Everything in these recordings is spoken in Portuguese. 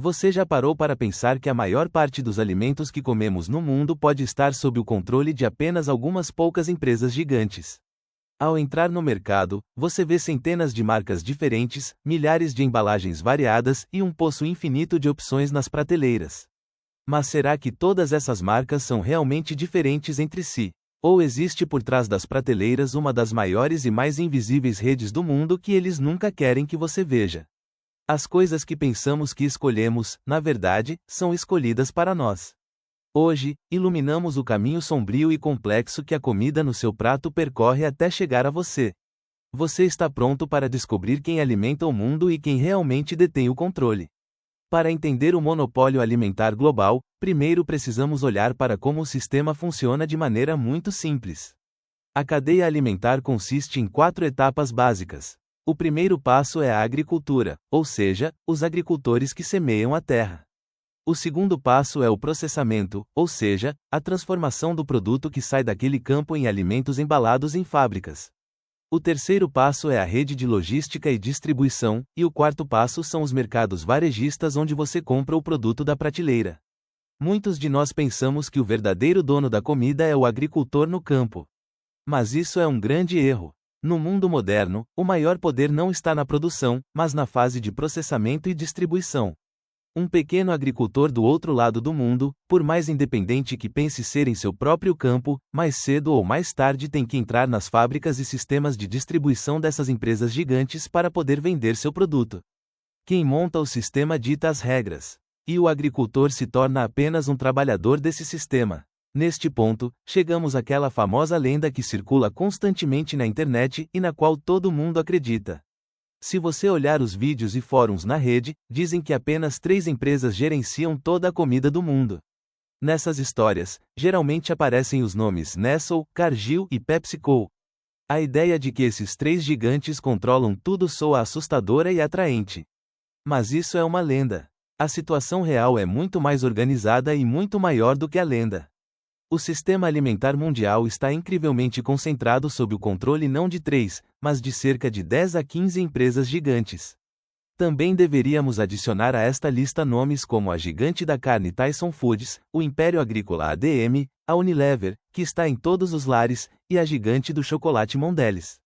Você já parou para pensar que a maior parte dos alimentos que comemos no mundo pode estar sob o controle de apenas algumas poucas empresas gigantes? Ao entrar no mercado, você vê centenas de marcas diferentes, milhares de embalagens variadas e um poço infinito de opções nas prateleiras. Mas será que todas essas marcas são realmente diferentes entre si? Ou existe por trás das prateleiras uma das maiores e mais invisíveis redes do mundo que eles nunca querem que você veja? As coisas que pensamos que escolhemos, na verdade, são escolhidas para nós. Hoje, iluminamos o caminho sombrio e complexo que a comida no seu prato percorre até chegar a você. Você está pronto para descobrir quem alimenta o mundo e quem realmente detém o controle. Para entender o monopólio alimentar global, primeiro precisamos olhar para como o sistema funciona de maneira muito simples. A cadeia alimentar consiste em 4 etapas básicas. O primeiro passo é a agricultura, ou seja, os agricultores que semeiam a terra. O segundo passo é o processamento, ou seja, a transformação do produto que sai daquele campo em alimentos embalados em fábricas. O terceiro passo é a rede de logística e distribuição, e o quarto passo são os mercados varejistas onde você compra o produto da prateleira. Muitos de nós pensamos que o verdadeiro dono da comida é o agricultor no campo. Mas isso é um grande erro. No mundo moderno, o maior poder não está na produção, mas na fase de processamento e distribuição. Um pequeno agricultor do outro lado do mundo, por mais independente que pense ser em seu próprio campo, mais cedo ou mais tarde tem que entrar nas fábricas e sistemas de distribuição dessas empresas gigantes para poder vender seu produto. Quem monta o sistema dita as regras. E o agricultor se torna apenas um trabalhador desse sistema. Neste ponto, chegamos àquela famosa lenda que circula constantemente na internet e na qual todo mundo acredita. Se você olhar os vídeos e fóruns na rede, dizem que apenas 3 empresas gerenciam toda a comida do mundo. Nessas histórias, geralmente aparecem os nomes Nestle, Cargill e PepsiCo. A ideia de que esses 3 gigantes controlam tudo soa assustadora e atraente. Mas isso é uma lenda. A situação real é muito mais organizada e muito maior do que a lenda. O sistema alimentar mundial está incrivelmente concentrado sob o controle não de 3, mas de cerca de 10 a 15 empresas gigantes. Também deveríamos adicionar a esta lista nomes como a gigante da carne Tyson Foods, o Império Agrícola ADM, a Unilever, que está em todos os lares, e a gigante do chocolate Mondelez.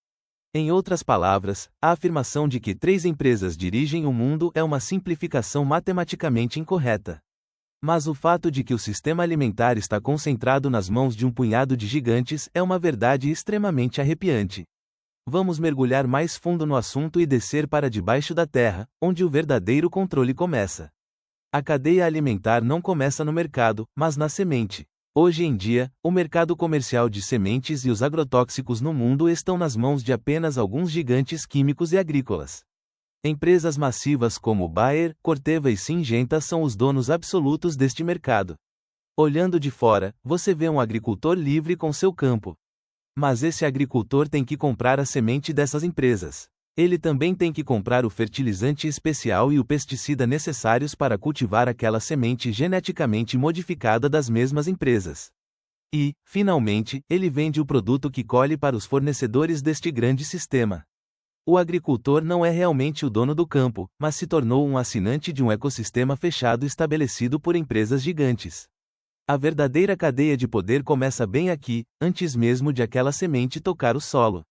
Em outras palavras, a afirmação de que 3 empresas dirigem o mundo é uma simplificação matematicamente incorreta. Mas o fato de que o sistema alimentar está concentrado nas mãos de um punhado de gigantes é uma verdade extremamente arrepiante. Vamos mergulhar mais fundo no assunto e descer para debaixo da terra, onde o verdadeiro controle começa. A cadeia alimentar não começa no mercado, mas na semente. Hoje em dia, o mercado comercial de sementes e os agrotóxicos no mundo estão nas mãos de apenas alguns gigantes químicos e agrícolas. Empresas massivas como Bayer, Corteva e Syngenta são os donos absolutos deste mercado. Olhando de fora, você vê um agricultor livre com seu campo. Mas esse agricultor tem que comprar a semente dessas empresas. Ele também tem que comprar o fertilizante especial e o pesticida necessários para cultivar aquela semente geneticamente modificada das mesmas empresas. E, finalmente, ele vende o produto que colhe para os fornecedores deste grande sistema. O agricultor não é realmente o dono do campo, mas se tornou um assinante de um ecossistema fechado estabelecido por empresas gigantes. A verdadeira cadeia de poder começa bem aqui, antes mesmo de aquela semente tocar o solo.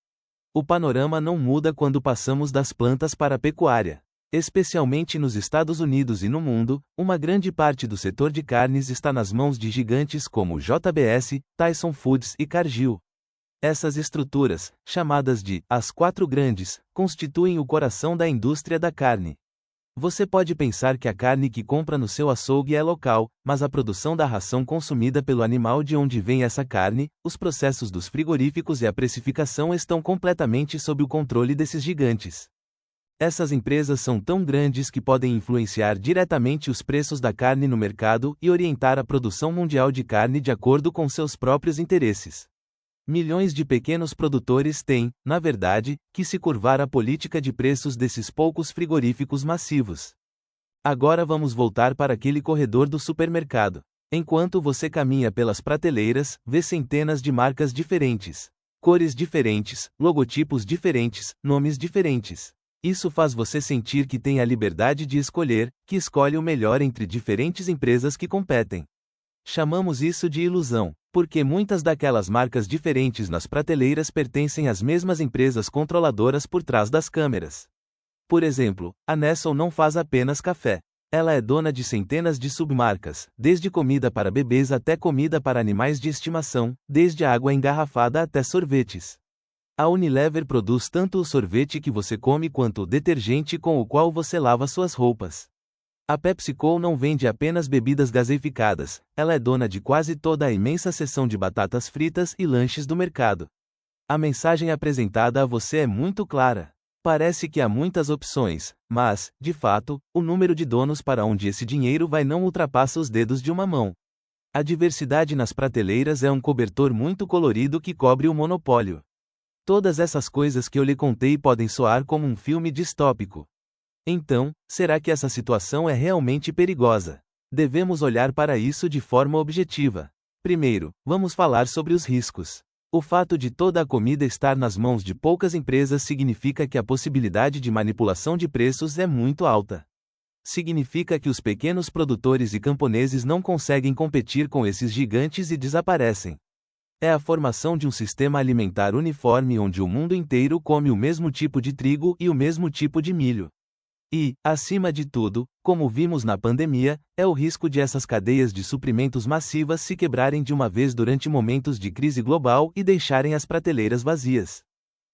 O panorama não muda quando passamos das plantas para a pecuária. Especialmente nos Estados Unidos e no mundo, uma grande parte do setor de carnes está nas mãos de gigantes como JBS, Tyson Foods e Cargill. Essas estruturas, chamadas de as 4 grandes, constituem o coração da indústria da carne. Você pode pensar que a carne que compra no seu açougue é local, mas a produção da ração consumida pelo animal de onde vem essa carne, os processos dos frigoríficos e a precificação estão completamente sob o controle desses gigantes. Essas empresas são tão grandes que podem influenciar diretamente os preços da carne no mercado e orientar a produção mundial de carne de acordo com seus próprios interesses. Milhões de pequenos produtores têm, na verdade, que se curvar à política de preços desses poucos frigoríficos massivos. Agora vamos voltar para aquele corredor do supermercado. Enquanto você caminha pelas prateleiras, vê centenas de marcas diferentes, cores diferentes, logotipos diferentes, nomes diferentes. Isso faz você sentir que tem a liberdade de escolher, que escolhe o melhor entre diferentes empresas que competem. Chamamos isso de ilusão, porque muitas daquelas marcas diferentes nas prateleiras pertencem às mesmas empresas controladoras por trás das câmeras. Por exemplo, a Nestle não faz apenas café. Ela é dona de centenas de submarcas, desde comida para bebês até comida para animais de estimação, desde água engarrafada até sorvetes. A Unilever produz tanto o sorvete que você come quanto o detergente com o qual você lava suas roupas. A PepsiCo não vende apenas bebidas gaseificadas, ela é dona de quase toda a imensa seção de batatas fritas e lanches do mercado. A mensagem apresentada a você é muito clara. Parece que há muitas opções, mas, de fato, o número de donos para onde esse dinheiro vai não ultrapassa os dedos de uma mão. A diversidade nas prateleiras é um cobertor muito colorido que cobre o monopólio. Todas essas coisas que eu lhe contei podem soar como um filme distópico. Então, será que essa situação é realmente perigosa? Devemos olhar para isso de forma objetiva. Primeiro, vamos falar sobre os riscos. O fato de toda a comida estar nas mãos de poucas empresas significa que a possibilidade de manipulação de preços é muito alta. Significa que os pequenos produtores e camponeses não conseguem competir com esses gigantes e desaparecem. É a formação de um sistema alimentar uniforme onde o mundo inteiro come o mesmo tipo de trigo e o mesmo tipo de milho. E, acima de tudo, como vimos na pandemia, é o risco de essas cadeias de suprimentos massivas se quebrarem de uma vez durante momentos de crise global e deixarem as prateleiras vazias.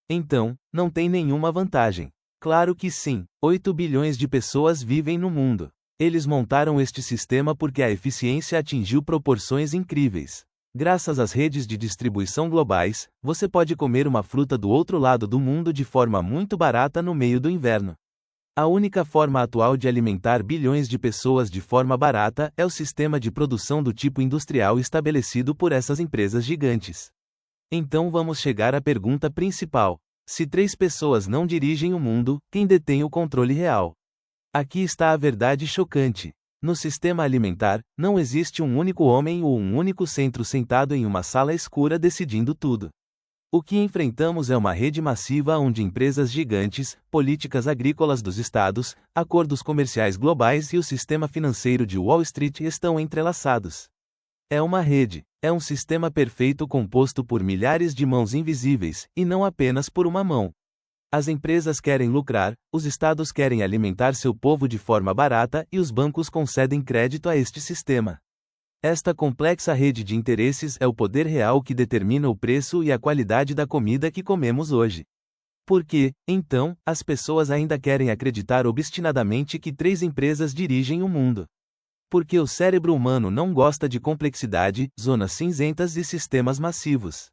Então, não tem nenhuma vantagem. Claro que sim, 8 bilhões de pessoas vivem no mundo. Eles montaram este sistema porque a eficiência atingiu proporções incríveis. Graças às redes de distribuição globais, você pode comer uma fruta do outro lado do mundo de forma muito barata no meio do inverno. A única forma atual de alimentar bilhões de pessoas de forma barata é o sistema de produção do tipo industrial estabelecido por essas empresas gigantes. Então vamos chegar à pergunta principal. Se 3 pessoas não dirigem o mundo, quem detém o controle real? Aqui está a verdade chocante. No sistema alimentar, não existe um único homem ou um único centro sentado em uma sala escura decidindo tudo. O que enfrentamos é uma rede massiva onde empresas gigantes, políticas agrícolas dos estados, acordos comerciais globais e o sistema financeiro de Wall Street estão entrelaçados. É uma rede, é um sistema perfeito composto por milhares de mãos invisíveis, e não apenas por uma mão. As empresas querem lucrar, os estados querem alimentar seu povo de forma barata e os bancos concedem crédito a este sistema. Esta complexa rede de interesses é o poder real que determina o preço e a qualidade da comida que comemos hoje. Por que, então, as pessoas ainda querem acreditar obstinadamente que 3 empresas dirigem o mundo? Porque o cérebro humano não gosta de complexidade, zonas cinzentas e sistemas massivos.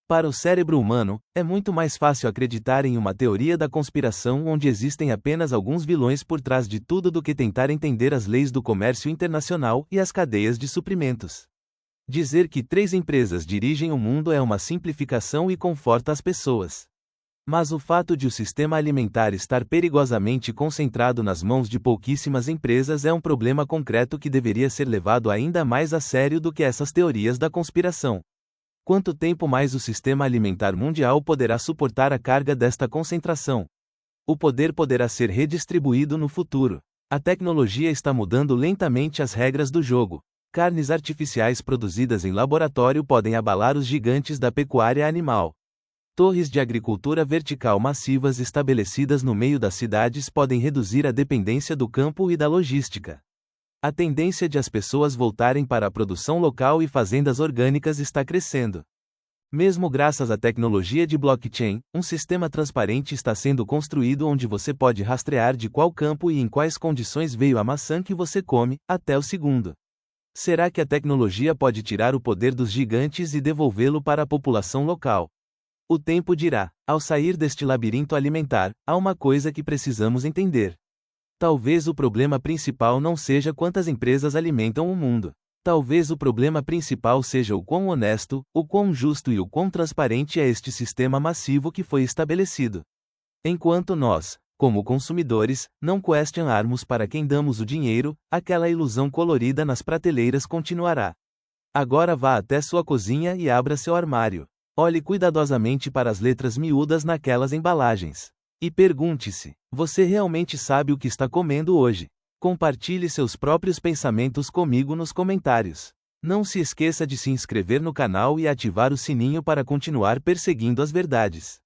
Para o cérebro humano, é muito mais fácil acreditar em uma teoria da conspiração onde existem apenas alguns vilões por trás de tudo do que tentar entender as leis do comércio internacional e as cadeias de suprimentos. Dizer que 3 empresas dirigem o mundo é uma simplificação e conforta as pessoas. Mas o fato de o sistema alimentar estar perigosamente concentrado nas mãos de pouquíssimas empresas é um problema concreto que deveria ser levado ainda mais a sério do que essas teorias da conspiração. Quanto tempo mais o sistema alimentar mundial poderá suportar a carga desta concentração? O poder poderá ser redistribuído no futuro. A tecnologia está mudando lentamente as regras do jogo. Carnes artificiais produzidas em laboratório podem abalar os gigantes da pecuária animal. Torres de agricultura vertical massivas estabelecidas no meio das cidades podem reduzir a dependência do campo e da logística. A tendência de as pessoas voltarem para a produção local e fazendas orgânicas está crescendo. Mesmo graças à tecnologia de blockchain, um sistema transparente está sendo construído onde você pode rastrear de qual campo e em quais condições veio a maçã que você come, até o segundo. Será que a tecnologia pode tirar o poder dos gigantes e devolvê-lo para a população local? O tempo dirá. Ao sair deste labirinto alimentar, há uma coisa que precisamos entender. Talvez o problema principal não seja quantas empresas alimentam o mundo. Talvez o problema principal seja o quão honesto, o quão justo e o quão transparente é este sistema massivo que foi estabelecido. Enquanto nós, como consumidores, não questionarmos para quem damos o dinheiro, aquela ilusão colorida nas prateleiras continuará. Agora vá até sua cozinha e abra seu armário. Olhe cuidadosamente para as letras miúdas naquelas embalagens. E pergunte-se: você realmente sabe o que está comendo hoje? Compartilhe seus próprios pensamentos comigo nos comentários. Não se esqueça de se inscrever no canal e ativar o sininho para continuar perseguindo as verdades.